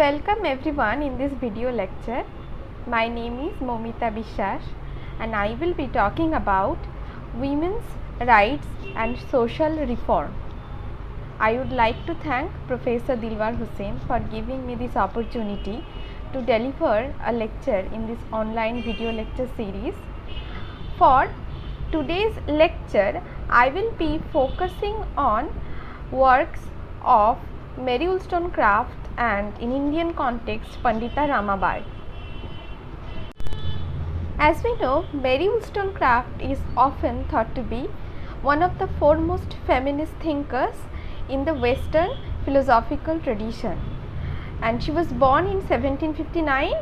Welcome everyone in this video lecture. My name is Momita Bishwas and I will be talking about women's rights and social reform. I would like to thank Professor Dilwar Hussain for giving me this opportunity to deliver a lecture in this online video lecture series. For today's lecture, I will be focusing on works of Mary Wollstonecraft and in Indian context Pandita Ramabai. As we know, Mary Wollstonecraft is often thought to be one of the foremost feminist thinkers in the Western philosophical tradition, and she was born in 1759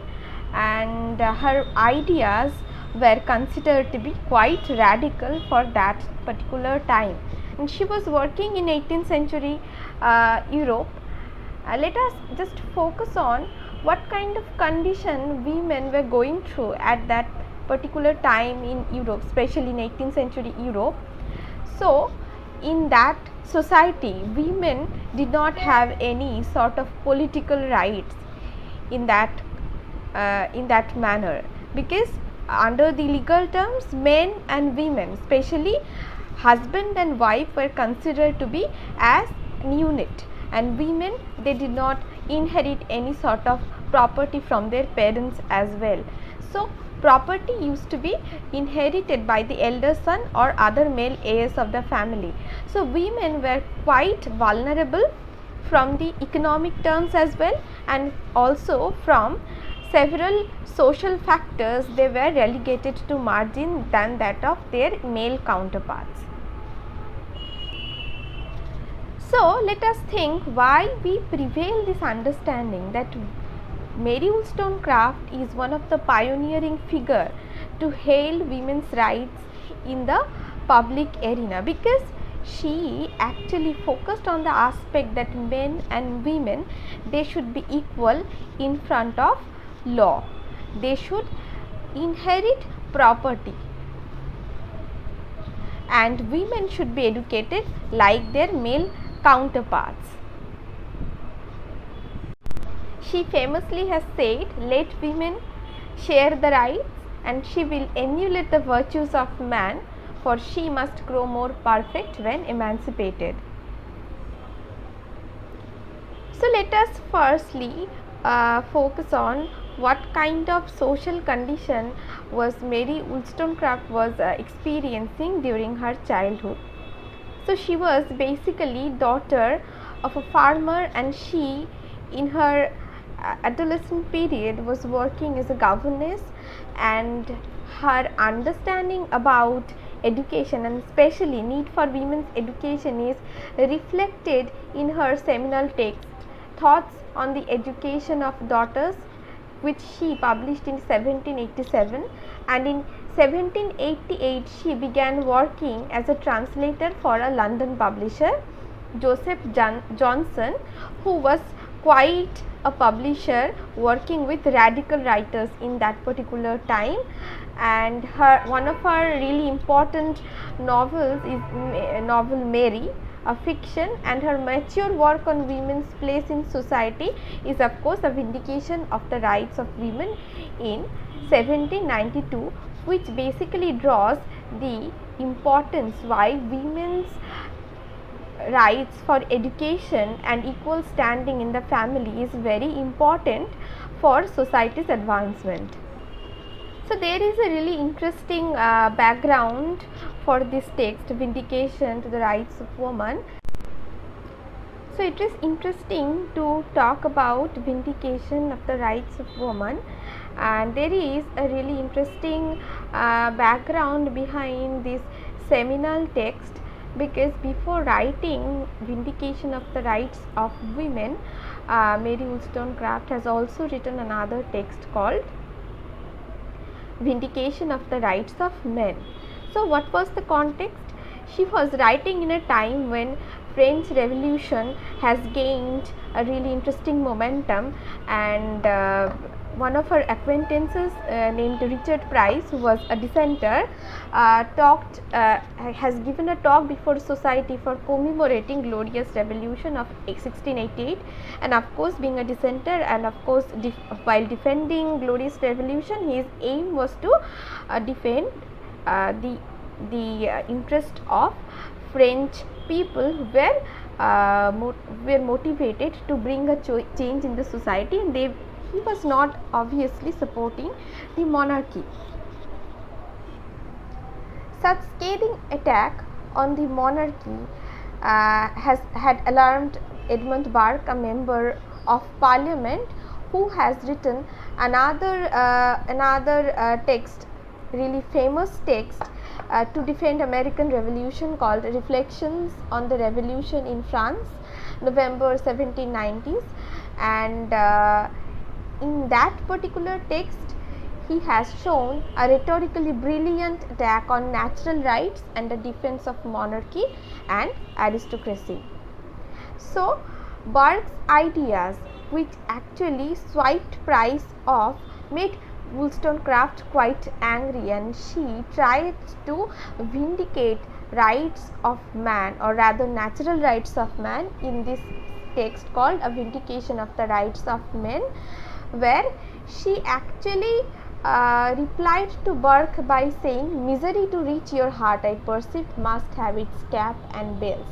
and her ideas were considered to be quite radical for that particular time, and she was working in 18th century Europe. Let us just focus on what kind of condition women were going through at that particular time in Europe, especially in 18th century Europe. So, in that society, women did not have any sort of political rights in that manner, because under the legal terms, men and women, especially husband and wife, were considered to be as an unit, and women, they did not inherit any sort of property from their parents as well. So, property used to be inherited by the elder son or other male heirs of the family. So, women were quite vulnerable from the economic terms as well, and also from several social factors. They were relegated to margin than that of their male counterparts. So, let us think why we prevail this understanding that Mary Wollstonecraft is one of the pioneering figure to hail women's rights in the public arena, because she actually focused on the aspect that men and women, they should be equal in front of law. They should inherit property, and women should be educated like their male counterparts. She famously has said, "Let women share the rights, and she will emulate the virtues of man, for she must grow more perfect when emancipated." So, let us firstly focus on what kind of social condition was Mary Wollstonecraft was experiencing during her childhood. So, she was basically daughter of a farmer, and she in her adolescent period was working as a governess, and her understanding about education and especially need for women's education is reflected in her seminal text Thoughts on the Education of Daughters, which she published in 1787, and in 1788 she began working as a translator for a London publisher, Joseph Johnson, who was quite a publisher working with radical writers in that particular time. And one of her really important novels is novel Mary, a fiction, and her mature work on women's place in society is of course a Vindication of the Rights of Women in 1792, which basically draws the importance why women's rights for education and equal standing in the family is very important for society's advancement. So, there is a really interesting background for this text, Vindication to the Rights of Woman. So, it is interesting to talk about Vindication of the Rights of Woman, and there is a really interesting background behind this seminal text, because before writing Vindication of the Rights of Women, Mary Wollstonecraft has also written another text called Vindication of the Rights of Men. So, what was the context? She was writing in a time when French Revolution has gained a really interesting momentum, and one of her acquaintances named Richard Price, who was a dissenter, has given a talk before society for commemorating glorious revolution of 1688, and of course being a dissenter and of course while defending glorious revolution, his aim was to defend the interest of French people who were motivated to bring a change in the society, and he was not obviously supporting the monarchy. Such scathing attack on the monarchy had alarmed Edmund Burke, a member of parliament, who has written another text, really famous text, to defend American Revolution, called Reflections on the Revolution in France, November 1790s, and in that particular text he has shown a rhetorically brilliant attack on natural rights and the defense of monarchy and aristocracy. So Burke's ideas, which actually swiped Price off, made Wollstonecraft quite angry, and she tried to vindicate rights of man, or rather natural rights of man, in this text called A Vindication of the Rights of Men, where she actually replied to Burke by saying, "Misery to reach your heart, I perceive, must have its cap and bells."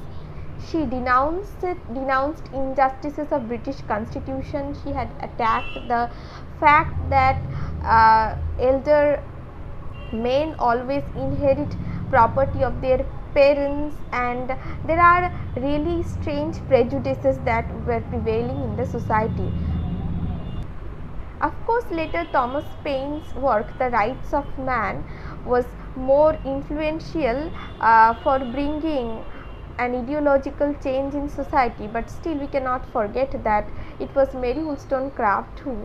She denounced injustices of British Constitution. She had attacked the fact that elder men always inherit property of their parents, and there are really strange prejudices that were prevailing in the society. Of course, later Thomas Paine's work, The Rights of Man, was more influential for bringing an ideological change in society, but still we cannot forget that it was Mary Wollstonecraft who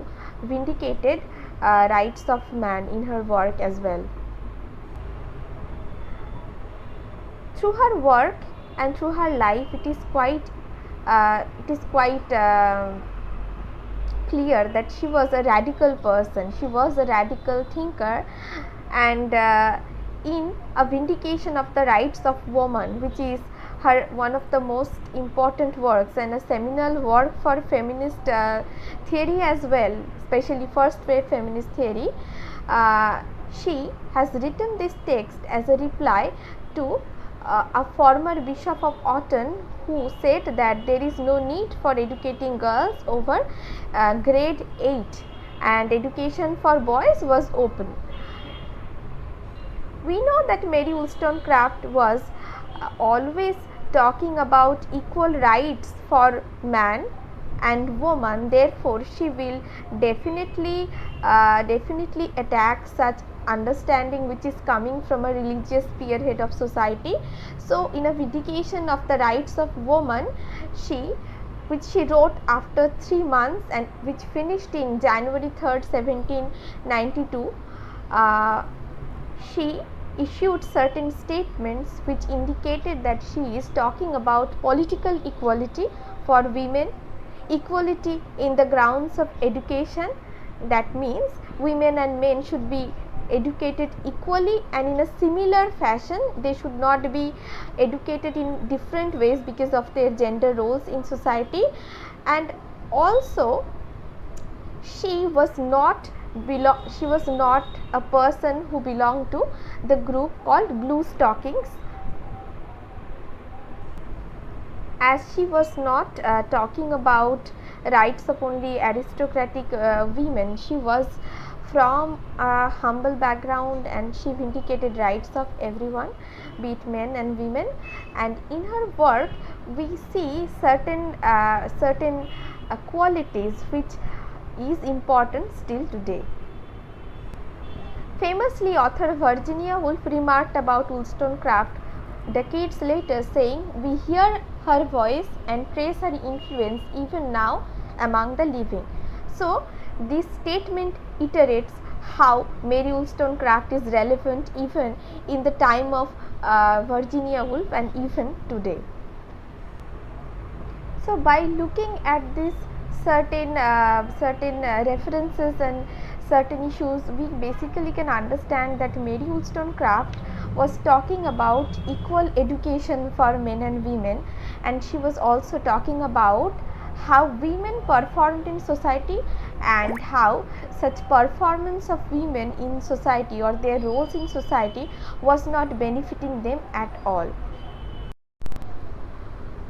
vindicated rights of man in her work as well. Through her work and through her life, it is quite clear that she was a radical person. She was a radical thinker, and in A Vindication of the Rights of Woman, which is her one of the most important works and a seminal work for feminist theory as well, especially first wave feminist theory, she has written this text as a reply to a former Bishop of Autun, who said that there is no need for educating girls over grade 8 and education for boys was open. We know that Mary Wollstonecraft was always talking about equal rights for man and woman, therefore she will definitely attack such understanding which is coming from a religious spearhead of society. So in A Vindication of the Rights of Woman, which she wrote after 3 months and which finished in January 3rd, 1792, she issued certain statements which indicated that she is talking about political equality for women, equality in the grounds of education, that means women and men should be educated equally and in a similar fashion. They should not be educated in different ways because of their gender roles in society. And also she was not a person who belonged to the group called Blue Stockings, as she was not talking about rights of only aristocratic women. She was from a humble background and she vindicated rights of everyone, be it men and women, and in her work we see certain qualities which is important still today. Famously, author Virginia Woolf remarked about Wollstonecraft decades later, saying, "We hear her voice and trace her influence even now among the living." So this statement iterates how Mary Wollstonecraft is relevant even in the time of Virginia Woolf and even today. So by looking at this certain references and certain issues, we basically can understand that Mary Wollstonecraft was talking about equal education for men and women, and she was also talking about how women performed in society and how such performance of women in society or their roles in society was not benefiting them at all.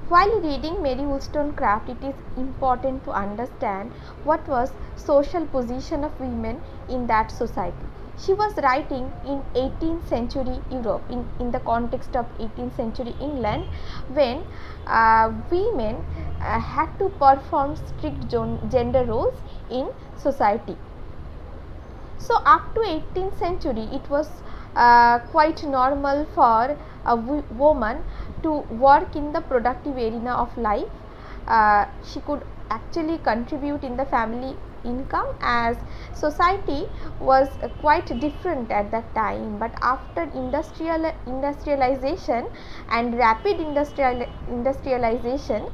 While reading Mary Wollstonecraft, it is important to understand what was social position of women in that society. She was writing in 18th century Europe, in the context of 18th century England, when women had to perform strict gender roles in society. So up to 18th century, it was quite normal for a woman to work in the productive arena of life. She could actually contribute in the family income, as society was quite different at that time. But after industrialization and rapid industrialization,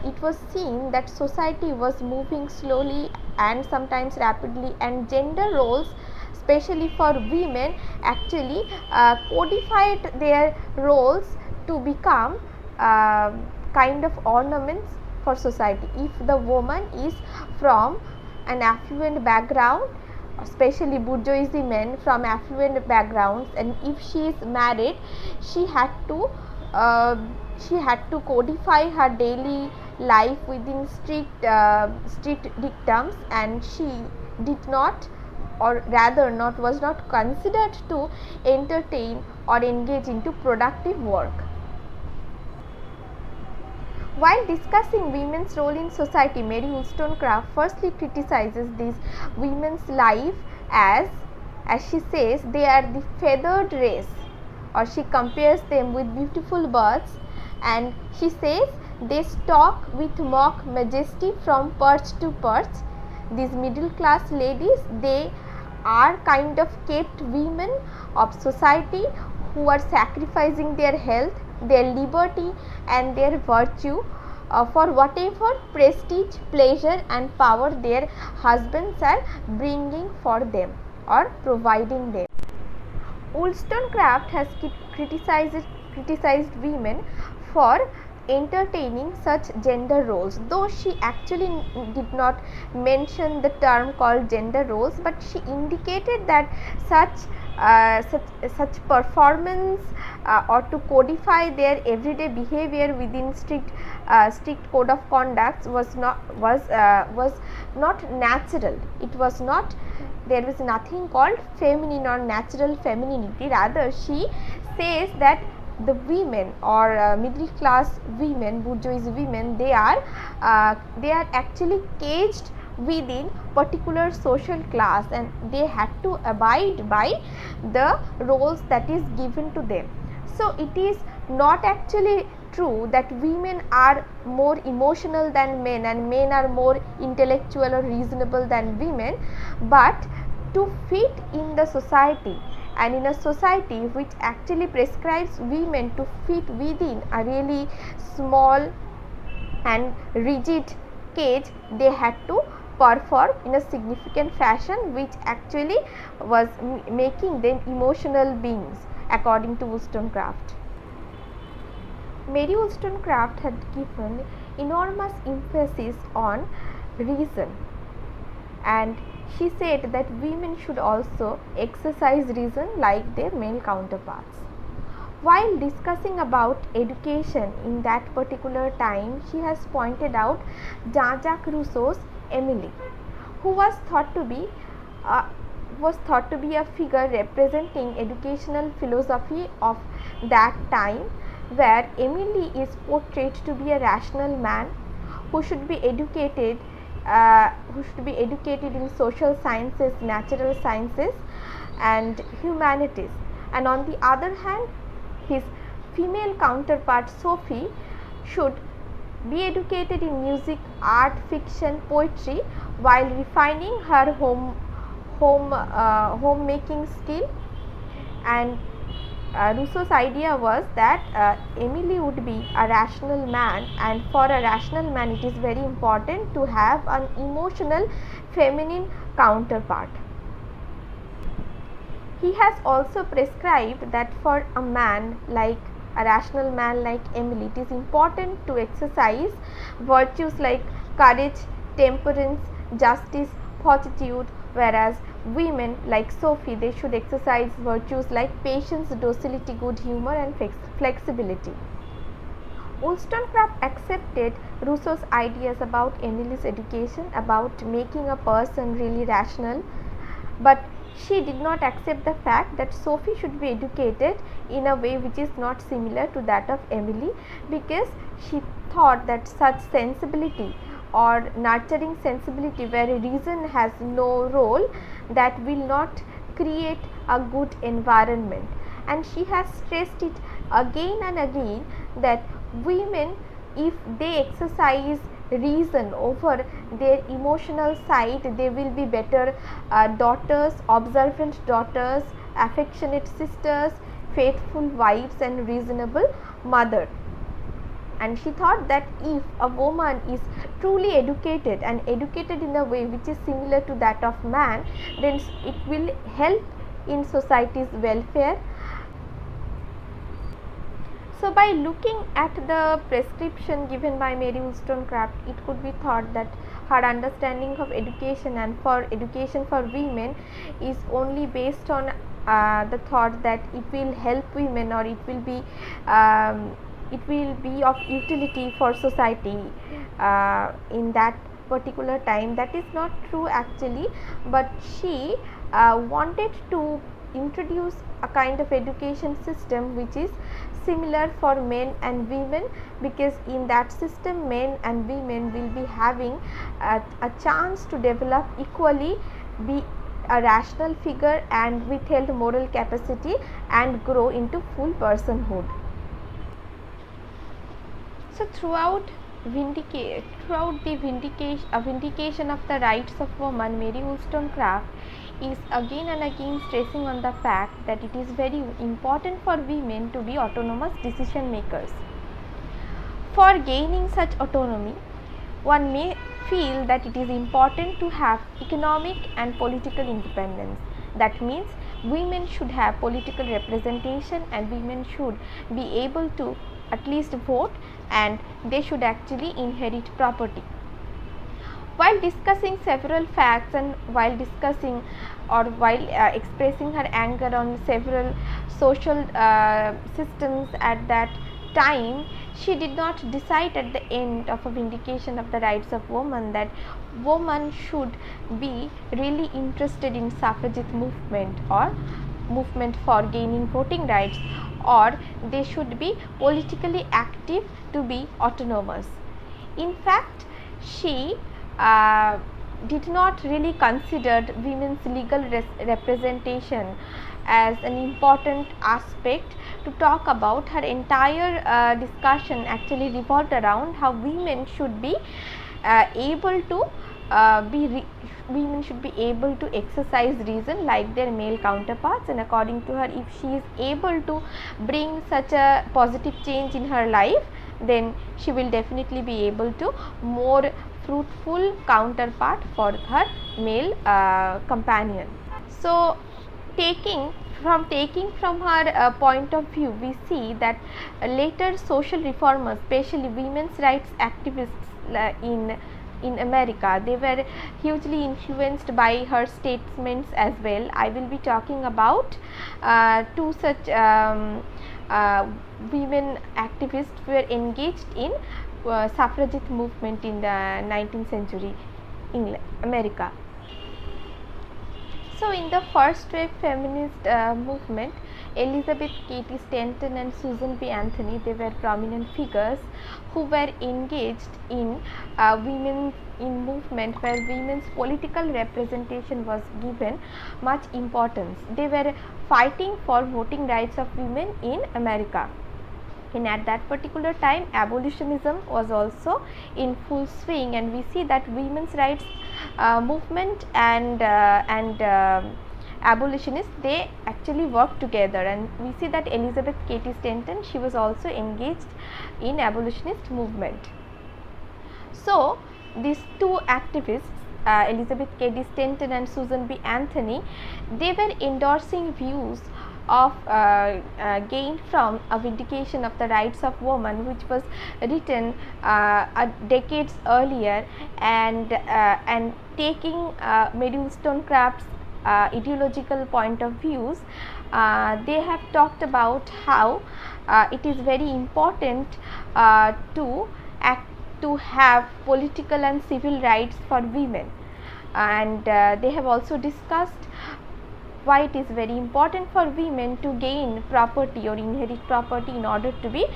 it was seen that society was moving slowly and sometimes rapidly, and gender roles, especially for women, actually codified their roles to become kind of ornaments for society. If the woman is from an affluent background, especially bourgeoisie men from affluent backgrounds, and if she is married, she had to codify her daily life within strict dictums, and she did not, or rather not, was not considered to entertain or engage into productive work. While discussing women's role in society, Mary Wollstonecraft firstly criticizes this women's life as she says, they are the feathered race, or she compares them with beautiful birds, and she says they stalk with mock majesty from perch to perch. These middle class ladies, they are kind of kept women of society who are sacrificing their health, their liberty and their virtue for whatever prestige, pleasure and power their husbands are bringing for them or providing them. Wollstonecraft has criticized women for entertaining such gender roles, though she actually did not mention the term called gender roles, but she indicated that such performance or to codify their everyday behavior within strict code of conduct was not natural. It was not, there was nothing called feminine or natural femininity. Rather, she says that the women or middle class women, bourgeoisie women, they are actually caged within particular social class, and they had to abide by the roles that is given to them. So it is not actually true that women are more emotional than men and men are more intellectual or reasonable than women, but to fit in the society, and in a society which actually prescribes women to fit within a really small and rigid cage, they had to perform in a significant fashion, which actually was making them emotional beings, according to Wollstonecraft. Mary Wollstonecraft had given enormous emphasis on reason, and she said that women should also exercise reason like their male counterparts. While discussing about education in that particular time, she has pointed out Jean-Jacques Rousseau's Emily, who was thought to be a figure representing educational philosophy of that time, where Emily is portrayed to be a rational man who should be educated in social sciences, natural sciences and humanities, and on the other hand, his female counterpart Sophie should be educated in music, art, fiction, poetry, while refining her homemaking skill and Rousseau's idea was that Emily would be a rational man, and for a rational man it is very important to have an emotional feminine counterpart. He has also prescribed that for a man like a rational man like Emily, it is important to exercise virtues like courage, temperance, justice, fortitude, whereas women like Sophie, they should exercise virtues like patience, docility, good humor and flexibility. Wollstonecraft accepted Rousseau's ideas about Emily's education, about making a person really rational, but she did not accept the fact that Sophie should be educated in a way which is not similar to that of Emily, because she thought that such sensibility or nurturing sensibility where reason has no role, that will not create a good environment. And she has stressed it again and again that women, if they exercise reason over their emotional side, they will be better daughters, observant daughters, affectionate sisters, faithful wives and reasonable mother. And she thought that if a woman is truly educated and educated in a way which is similar to that of man, then it will help in society's welfare. So, by looking at the prescription given by Mary Wollstonecraft, it could be thought that her understanding of education and for education for women is only based on the thought that it will help women, or it will be of utility for society in that particular time. That is not true actually, but she wanted to introduce a kind of education system which is similar for men and women, because in that system men and women will be having a chance to develop equally, be a rational figure and with health, moral capacity, and grow into full personhood. So throughout the vindication of the rights of woman, Mary Wollstonecraft is again and again stressing on the fact that it is very important for women to be autonomous decision makers. For gaining such autonomy, one may feel that it is important to have economic and political independence. That means women should have political representation, and women should be able to at least vote, and they should actually inherit property. While discussing several facts and while discussing or while expressing her anger on several social systems at that time, she did not decide at the end of a vindication of the rights of women that women should be really interested in suffragette movement or movement for gaining voting rights, or they should be politically active to be autonomous. In fact, she did not really consider women's legal representation as an important aspect to talk about. Her entire discussion actually revolved around how women should be able to women should be able to exercise reason like their male counterparts, and according to her, if she is able to bring such a positive change in her life, then she will definitely be able to more fruitful counterpart for her male companion. So, taking from her point of view, we see that later social reformers, especially women's rights activists in America, they were hugely influenced by her statements as well. I will be talking about two such women activists who were engaged in suffragette movement in the 19th century England, America. So, in the first wave feminist movement, Elizabeth Cady Stanton and Susan B. Anthony, they were prominent figures who were engaged in women in movement where women's political representation was given much importance. They were fighting for voting rights of women in America. And at that particular time, abolitionism was also in full swing, and we see that women's rights movement and abolitionists, they actually worked together, and we see that Elizabeth Cady Stanton, she was also engaged in abolitionist movement. So these two activists, Elizabeth Cady Stanton and Susan B. Anthony, they were endorsing views of gained from A Vindication of the Rights of Woman, which was written decades earlier, and taking Mary Wollstonecraft's ideological point of views. They have talked about how it is very important to have political and civil rights for women, and they have also discussed why it is very important for women to gain property or inherit property in order to be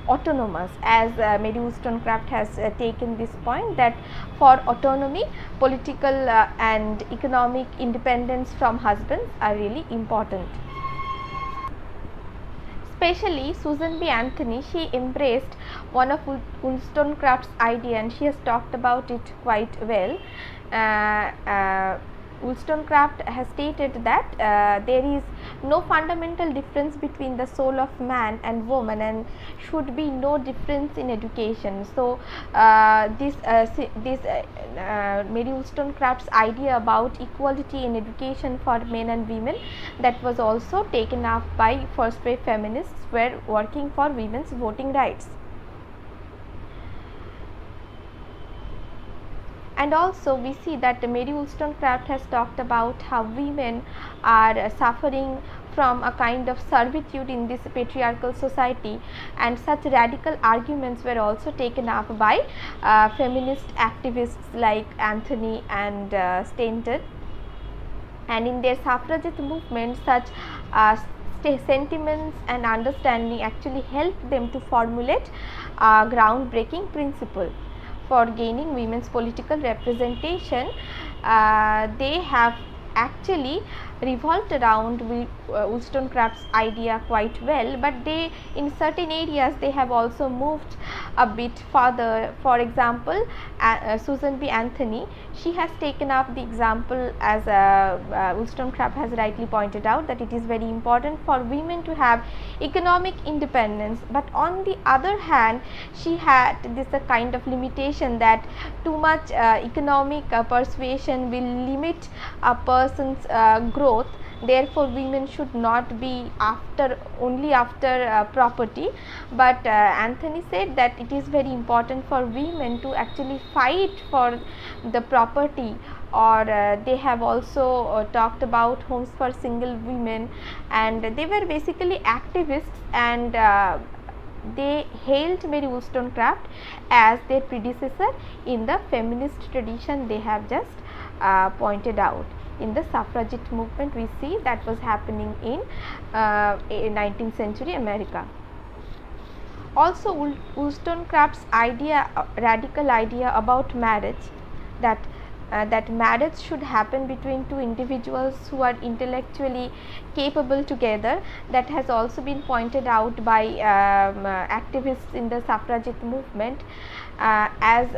autonomous, as Mary Wollstonecraft has taken this point that for autonomy, political and economic independence from husbands are really important. Especially Susan B. Anthony, she embraced one of Wollstonecraft's idea, and she has talked about it quite well. Wollstonecraft has stated that there is no fundamental difference between the soul of man and woman, and should be no difference in education. So Mary Wollstonecraft's idea about equality in education for men and women, that was also taken up by first wave feminists who were working for women's voting rights. And also we see that Mary Wollstonecraft has talked about how women are suffering from a kind of servitude in this patriarchal society, and such radical arguments were also taken up by feminist activists like Anthony and Stanton. And in their suffragette movement, such sentiments and understanding actually helped them to formulate a groundbreaking principle for gaining women's political representation. They have actually revolved around Wollstonecraft's idea quite well, but they, in certain areas, they have also moved a bit further. For example, Susan B. Anthony, she has taken up the example, as Wollstonecraft has rightly pointed out, that it is very important for women to have economic independence, but on the other hand, she had this kind of limitation that too much economic persuasion will limit a person's growth. Therefore, women should not be only after property, but Anthony said that it is very important for women to actually fight for the property. Or they have also talked about homes for single women, and they were basically activists, and they hailed Mary Wollstonecraft as their predecessor in the feminist tradition they have just pointed out. In the suffragette movement, we see that was happening in 19th century America. Also, Wollstonecraft's radical idea about marriage, that marriage should happen between two individuals who are intellectually capable together, that has also been pointed out by activists in the suffragette movement. As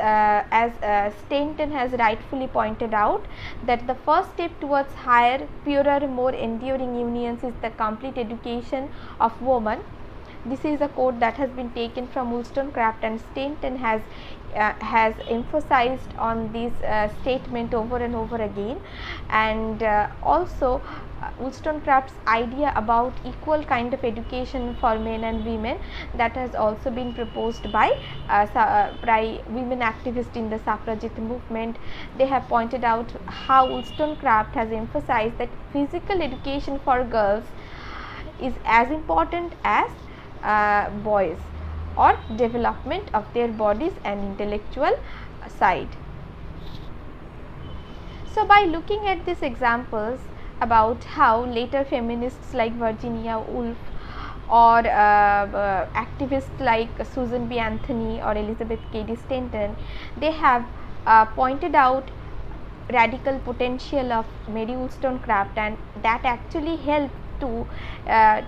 Stanton has rightfully pointed out, that the first step towards higher, purer, more enduring unions is the complete education of woman. This is a quote that has been taken from Wollstonecraft, and Stanton has emphasized on this statement over and over again. And also Wollstonecraft's idea about equal kind of education for men and women, that has also been proposed by women activists in the suffragette movement. They have pointed out how Wollstonecraft has emphasized that physical education for girls is as important as boys, or development of their bodies and intellectual side. So, by looking at these examples about how later feminists like Virginia Woolf, or activists like Susan B. Anthony or Elizabeth Cady Stanton, they have pointed out radical potential of Mary Wollstonecraft, and that actually helped to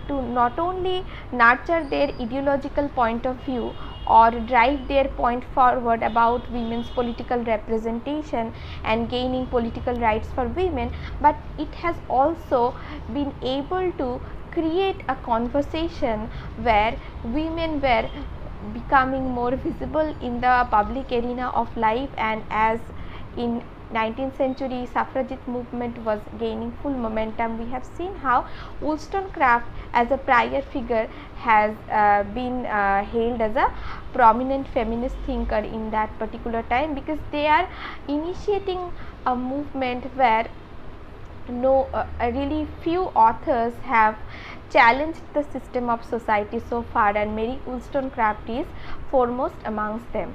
not only nurture their ideological point of view, or drive their point forward about women's political representation and gaining political rights for women, but it has also been able to create a conversation where women were becoming more visible in the public arena of life. And as in 19th century suffragette movement was gaining full momentum, we have seen how Wollstonecraft as a prior figure has been hailed as a prominent feminist thinker in that particular time, because they are initiating a movement where really few authors have challenged the system of society so far, and Mary Wollstonecraft is foremost amongst them.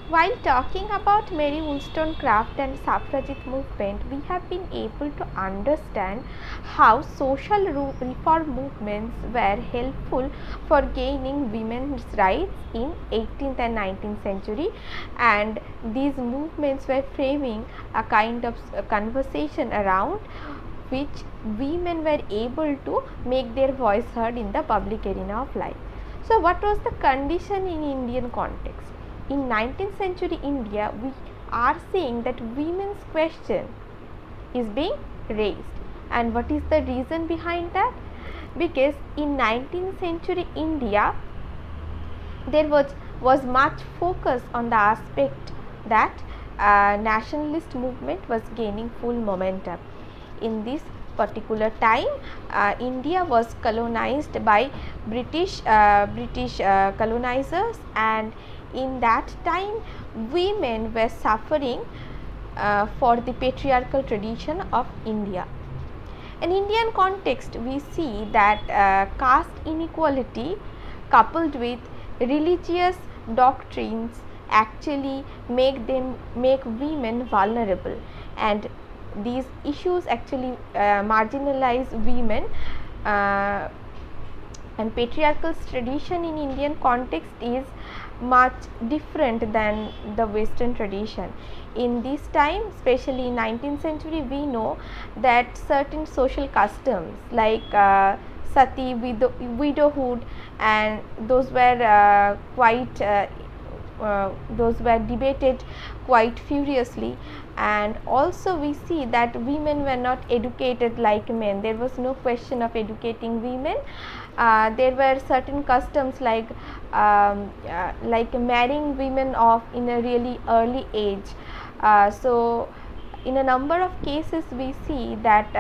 While talking about Mary Wollstonecraft and suffragette movement, we have been able to understand how social reform movements were helpful for gaining women's rights in 18th and 19th century, and these movements were framing a kind of conversation around which women were able to make their voice heard in the public arena of life. So, what was the condition in Indian context? In 19th century India, we are seeing that women's question is being raised. And what is the reason behind that? Because in 19th century India, there was much focus on the aspect that nationalist movement was gaining full momentum. In this particular time, India was colonized by British colonizers, and in that time women were suffering for the patriarchal tradition of India. In Indian context, we see that caste inequality coupled with religious doctrines actually make women vulnerable, and these issues actually marginalize women, and patriarchal tradition in Indian context is much different than the Western tradition. In this time, especially in 19th century, we know that certain social customs like sati, widowhood, and those were those were debated quite furiously. And also we see that women were not educated like men. There was no question of educating women. There were certain customs like marrying women off in a really early age. So in a number of cases we see that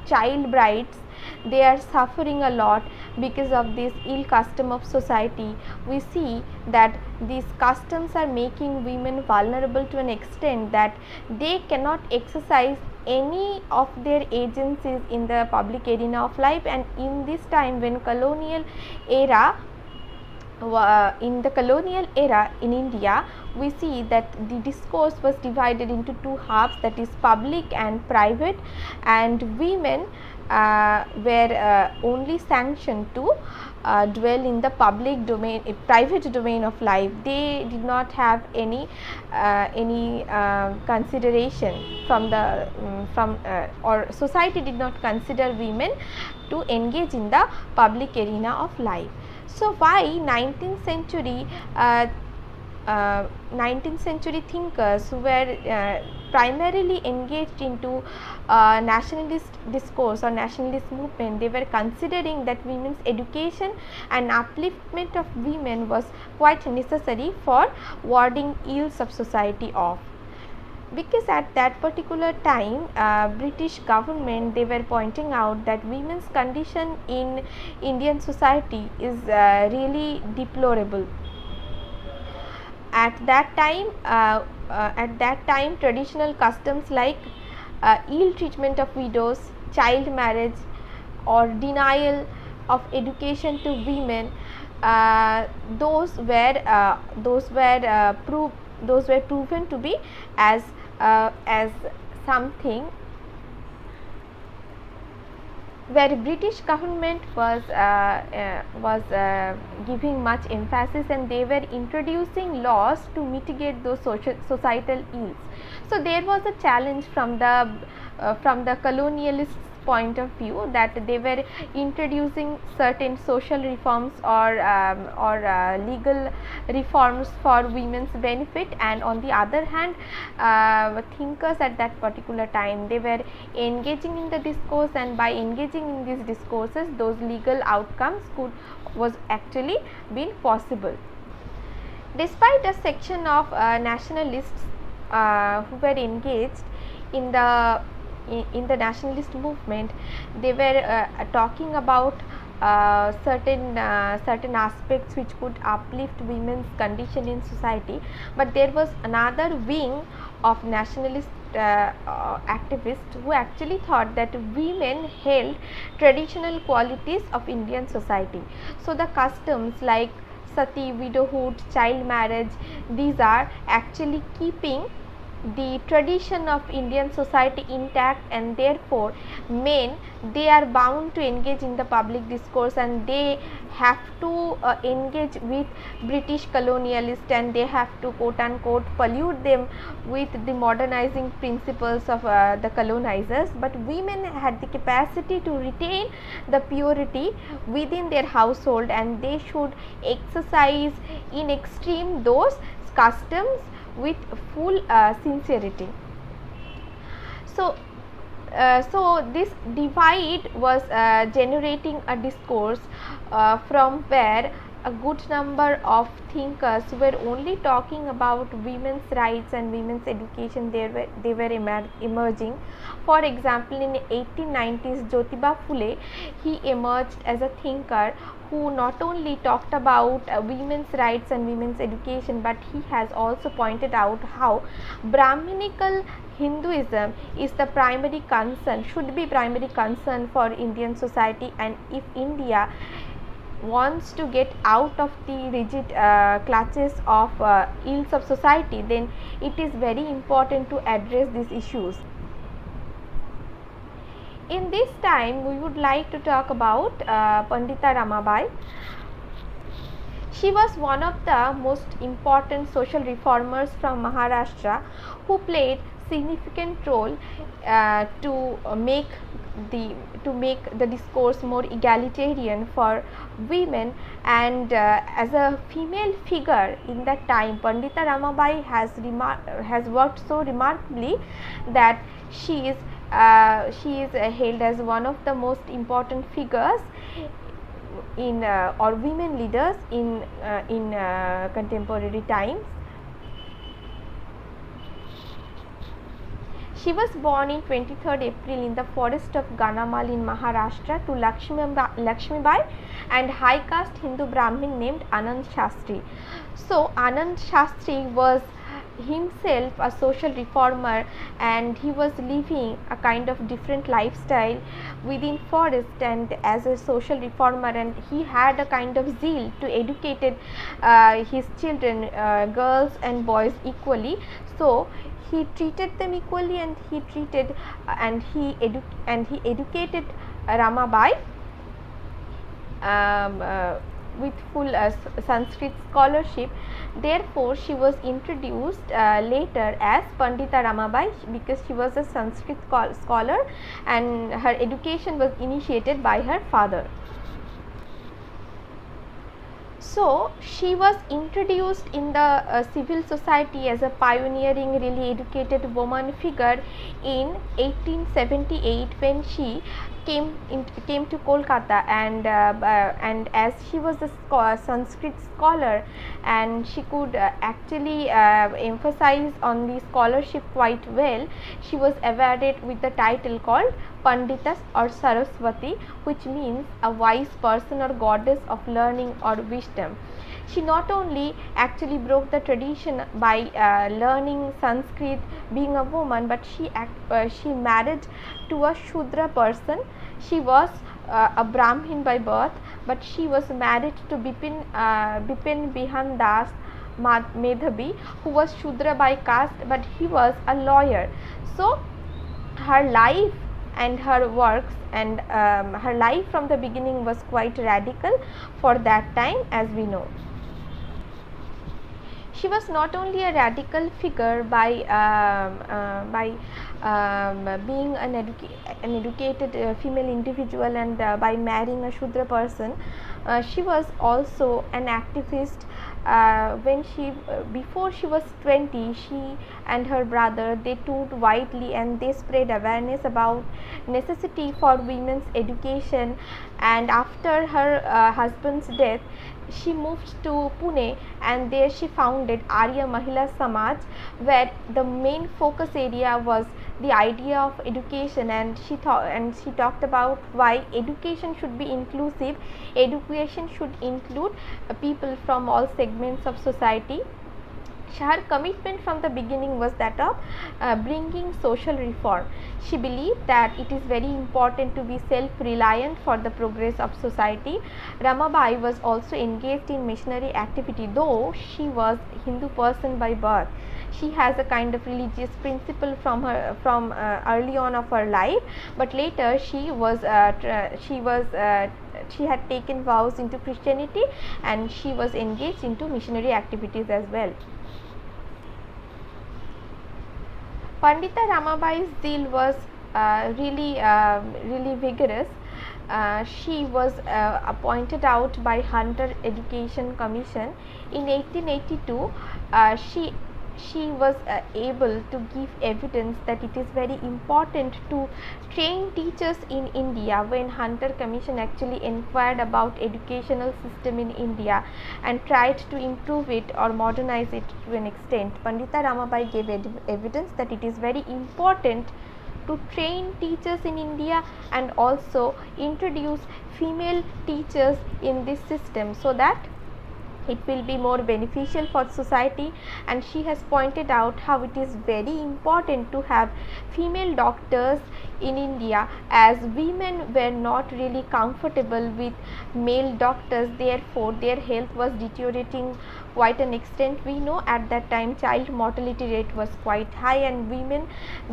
child brides, they are suffering a lot because of this ill custom of society. We see that these customs are making women vulnerable to an extent that they cannot exercise any of their agencies in the public arena of life. And in this time, when in the colonial era in India, we see that the discourse was divided into two halves, that is public and private, and women were only sanctioned to dwell in the public domain, private domain of life. They did not have any consideration from the or society did not consider women to engage in the public arena of life. So why 19th century thinkers who were primarily engaged into nationalist discourse or nationalist movement, they were considering that women's education and upliftment of women was quite necessary for warding ills of society off. Because at that particular time, British government, they were pointing out that women's condition in Indian society is really deplorable. At that time, traditional customs like ill treatment of widows, child marriage, or denial of education to women, those were proven to be as something where British government was giving much emphasis, and they were introducing laws to mitigate those societal ills. So there was a challenge from the colonialists point of view, that they were introducing certain social reforms or legal reforms for women's benefit, and on the other hand, thinkers at that particular time, they were engaging in the discourse, and by engaging in these discourses, those legal outcomes was actually been possible. Despite a section of nationalists who were engaged in the nationalist movement, they were talking about certain aspects which could uplift women's condition in society, but there was another wing of nationalist activists who actually thought that women held traditional qualities of Indian society. So the customs like sati, widowhood, child marriage, these are actually keeping the tradition of Indian society intact, and therefore men, they are bound to engage in the public discourse, and they have to engage with British colonialists, and they have to quote unquote pollute them with the modernizing principles of the colonizers. But women had the capacity to retain the purity within their household, and they should exercise in extreme those customs with full sincerity. So this divide was generating a discourse from where a good number of thinkers were only talking about women's rights and women's education. They were emerging. For example, in 1890s, Jyotiba Phule, he emerged as a thinker who not only talked about women's rights and women's education, but he has also pointed out how Brahminical Hinduism is the primary concern, should be primary concern for Indian society, and if India wants to get out of the rigid clutches of ills of society, then it is very important to address these issues. In this time, we would like to talk about Pandita Ramabai. She was one of the most important social reformers from Maharashtra who played significant role to make the discourse more egalitarian for women, and as a female figure in that time, Pandita Ramabai has worked so remarkably that she is hailed as one of the most important figures in or women leaders in contemporary times. She was born in 23rd April in the forest of Ganamal in Maharashtra to Lakshmibai and high caste Hindu Brahmin named Anand Shastri. So Anand Shastri was himself a social reformer, and he was living a kind of different lifestyle within forest and as a social reformer, and he had a kind of zeal to educate his children, girls and boys equally. So he treated them equally, and he treated and he educated Ramabai with full Sanskrit scholarship. Therefore, she was introduced later as Pandita Ramabai because she was a Sanskrit scholar, and her education was initiated by her father. So she was introduced in the civil society as a pioneering, really educated woman figure in 1878 when she came to Kolkata, and as she was a Sanskrit scholar, and she could actually emphasize on the scholarship quite well, she was awarded with the title called Pandita or Saraswati, which means a wise person or goddess of learning or wisdom. She not only actually broke the tradition by learning Sanskrit, being a woman, but she married to a Shudra person. She was a Brahmin by birth, but she was married to Bipin Bihan Das Medhabi, who was Shudra by caste, but he was a lawyer. So her life and her works and her life from the beginning was quite radical for that time, as we know. She was not only a radical figure by being an educated female individual and by marrying a Shudra person. She was also an activist. When she before she was 20, she and her brother, they toured widely and they spread awareness about necessity for women's education. And after her husband's death, she moved to Pune and there she founded Arya Mahila Samaj, where the main focus area was the idea of education. And she talked about why education should be inclusive. Education should include people from all segments of society. Her commitment from the beginning was that of bringing social reform. She believed that it is very important to be self-reliant for the progress of society. Ramabai was also engaged in missionary activity, though she was Hindu person by birth. She has a kind of religious principle from early on of her life, but later she had taken vows into Christianity and she was engaged into missionary activities as well. Pandita Ramabai's zeal was really vigorous. She was appointed out by Hunter Education Commission in 1882. She was able to give evidence that it is very important to train teachers in India. When Hunter Commission actually inquired about educational system in India and tried to improve it or modernize it to an extent, Pandita Ramabai gave evidence that it is very important to train teachers in India and also introduce female teachers in this system so that it will be more beneficial for society. And she has pointed out how it is very important to have female doctors in India, as women were not really comfortable with male doctors, therefore their health was deteriorating quite an extent. We know at that time child mortality rate was quite high and women,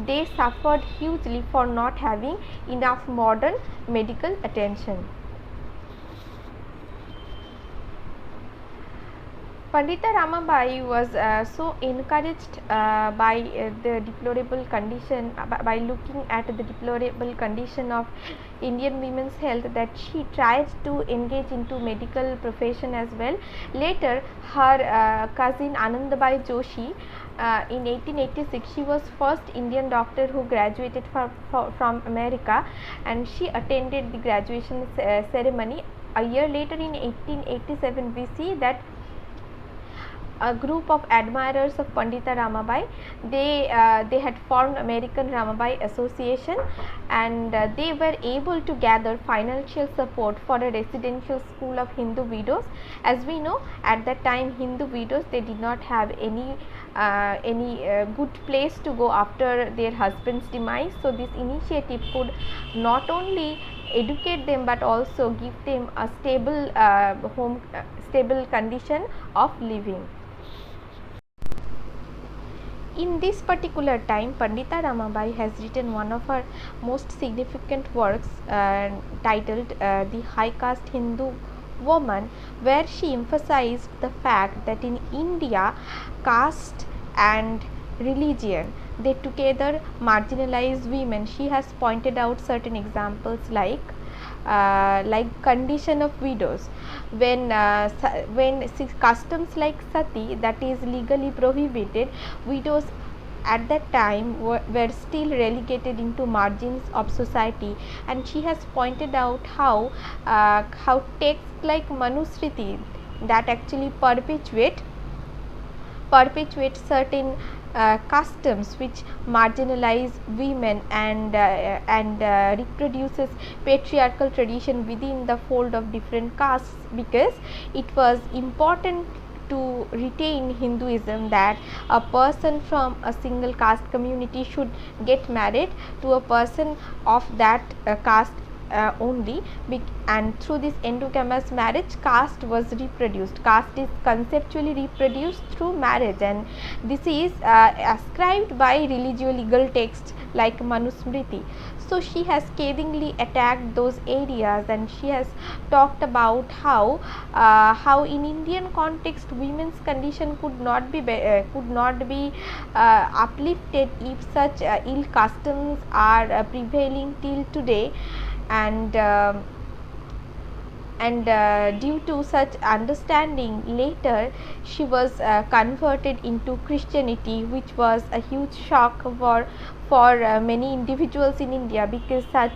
they suffered hugely for not having enough modern medical attention. Pandita Ramabai was so encouraged by the deplorable condition, by looking at the deplorable condition of Indian women's health, that she tried to engage into medical profession as well. Later, her cousin Anandabai Joshi, in 1886, she was first Indian doctor who graduated from America, and she attended the graduation ceremony. A year later, in 1887, we see that a group of admirers of Pandita Ramabai, they had formed American Ramabai Association, and they were able to gather financial support for a residential school of Hindu widows. As we know, at that time Hindu widows, they did not have any good place to go after their husband's demise. So this initiative could not only educate them but also give them a stable condition of living. In this particular time, Pandita Ramabai has written one of her most significant works titled The High Caste Hindu Woman, where she emphasized the fact that in India, caste and religion, they together marginalize women. She has pointed out certain examples like condition of widows, when customs like sati, that is legally prohibited, widows at that time were still relegated into margins of society. And she has pointed out how texts like Manusmriti, that actually perpetuate certain customs which marginalize women and reproduces patriarchal tradition within the fold of different castes, because it was important to retain Hinduism that a person from a single caste community should get married to a person of that caste only, and through this endogamous marriage caste was reproduced. Caste is conceptually reproduced through marriage, and this is ascribed by religio-legal texts like Manusmriti. So she has scathingly attacked those areas, and she has talked about how in Indian context women's condition could not be uplifted if such ill customs are prevailing till today, and due to such understanding later she was converted into Christianity, which was a huge shock for many individuals in India, because such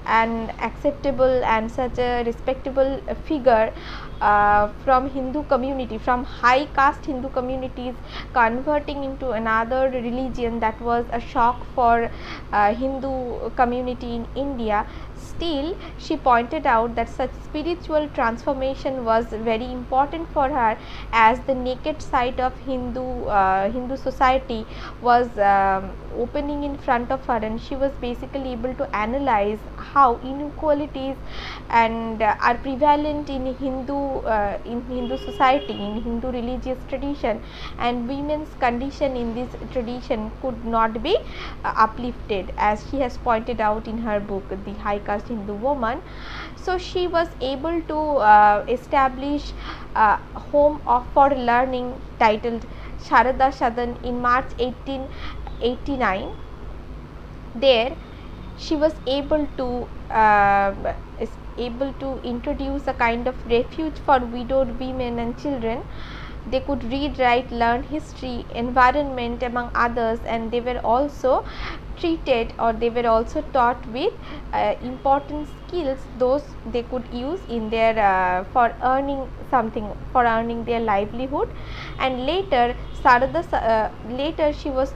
an acceptable and such a respectable figure from Hindu community, from high caste Hindu communities, converting into another religion, that was a shock for Hindu community in India. Still, she pointed out that such spiritual transformation was very important for her, as the naked side of Hindu society was opening in front of her, and she was basically able to analyze how inequalities and are prevalent in Hindu society, in Hindu religious tradition, and women's condition in this tradition could not be uplifted, as she has pointed out in her book, The High Caste Hindu Woman. So she was able to establish a home for learning titled Sharada Sadan in March 1889. There she was able to introduce a kind of refuge for widowed women and children. They could read, write, learn history, environment, among others, and they were also treated, or they were also taught with important skills those they could use in their for earning something, for earning their livelihood. And later later she was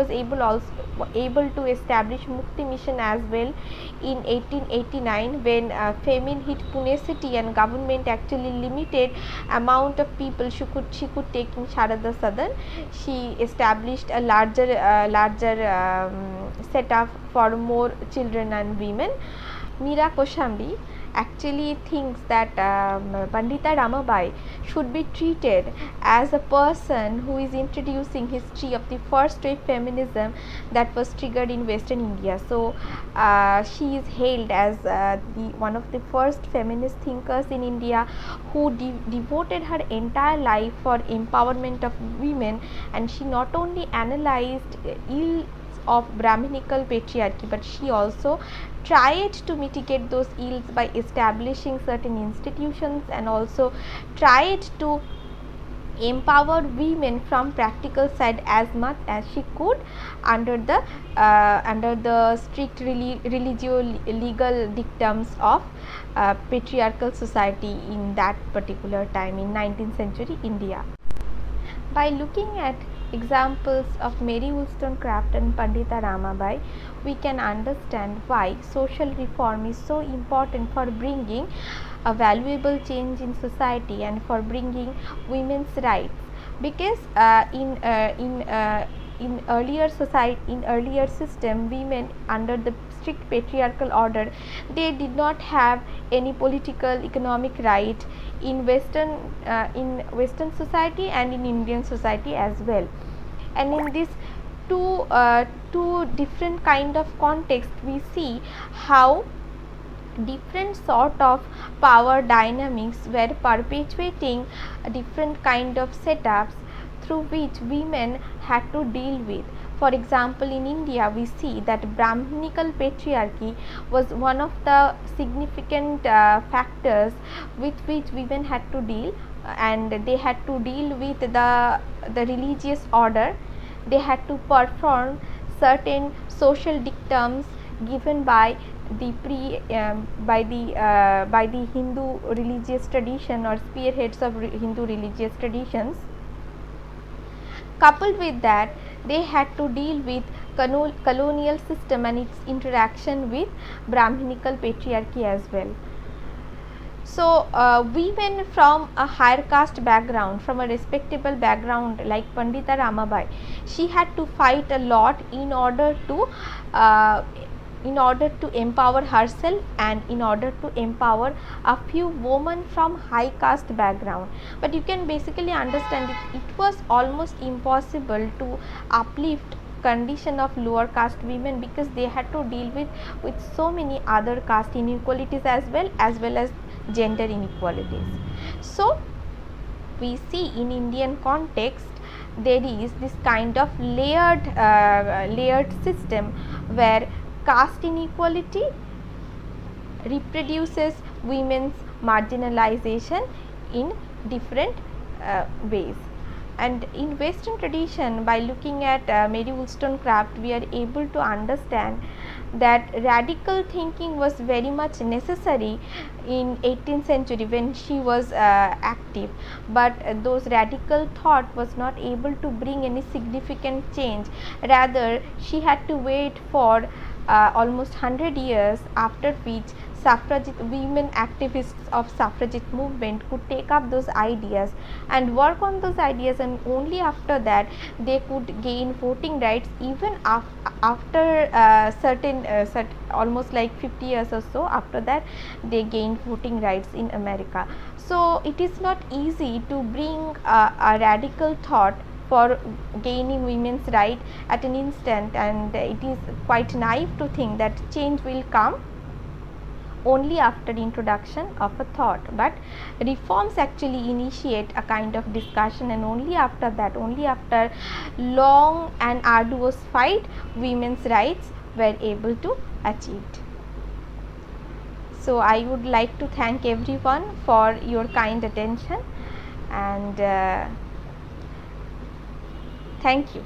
able to establish Mukti mission as well in 1889, when famine hit Pune city and government actually limited amount of people she could take in Sharada Sadan. She established a larger setup for more children and women. Meera Koshambi actually thinks that Pandita Ramabai should be treated as a person who is introducing history of the first wave feminism that was triggered in Western India. So she is hailed as one of the first feminist thinkers in India, who devoted her entire life for empowerment of women, and she not only analyzed ills of Brahminical patriarchy, but she also tried to mitigate those ills by establishing certain institutions, and also tried to empower women from practical side as much as she could under the strict religio legal dictums of patriarchal society in that particular time in 19th century India. By looking at examples of Mary Wollstonecraft and Pandita Ramabai, we can understand why social reform is so important for bringing a valuable change in society and for bringing women's rights. Because in earlier society, in earlier system, women under the strict patriarchal order, they did not have any political economic right in Western society and in Indian society as well. And in this two different kind of context, we see how different sort of power dynamics were perpetuating different kind of setups through which women had to deal with. For example, in India, we see that Brahminical patriarchy was one of the significant factors with which women had to deal, and they had to deal with the religious order. They had to perform certain social dictums given by the Hindu religious tradition, or spearheads of Hindu religious traditions. Coupled with that, they had to deal with colonial system and its interaction with Brahminical patriarchy as well. So women from a higher caste background, from a respectable background like Pandita Ramabai, she had to fight a lot in order to in order to empower herself and in order to empower a few women from high caste background. But you can basically understand it was almost impossible to uplift condition of lower caste women, because they had to deal with so many other caste inequalities as well as gender inequalities. So we see in Indian context there is this kind of layered system where caste inequality reproduces women's marginalization in different ways. And in Western tradition, by looking at Mary Wollstonecraft, we are able to understand that radical thinking was very much necessary in 18th century when she was active, but those radical thought was not able to bring any significant change. Rather, she had to wait for almost 100 years, after which suffragette women activists of suffragette movement could take up those ideas and work on those ideas, and only after that they could gain voting rights, even after certain almost like 50 years or so after that they gained voting rights in America. So it is not easy to bring a radical thought for gaining women's right at an instant, and it is quite naive to think that change will come only after introduction of a thought. But reforms actually initiate a kind of discussion, and only after that, only after long and arduous fight, women's rights were able to achieved. So I would like to thank everyone for your kind attention, and thank you.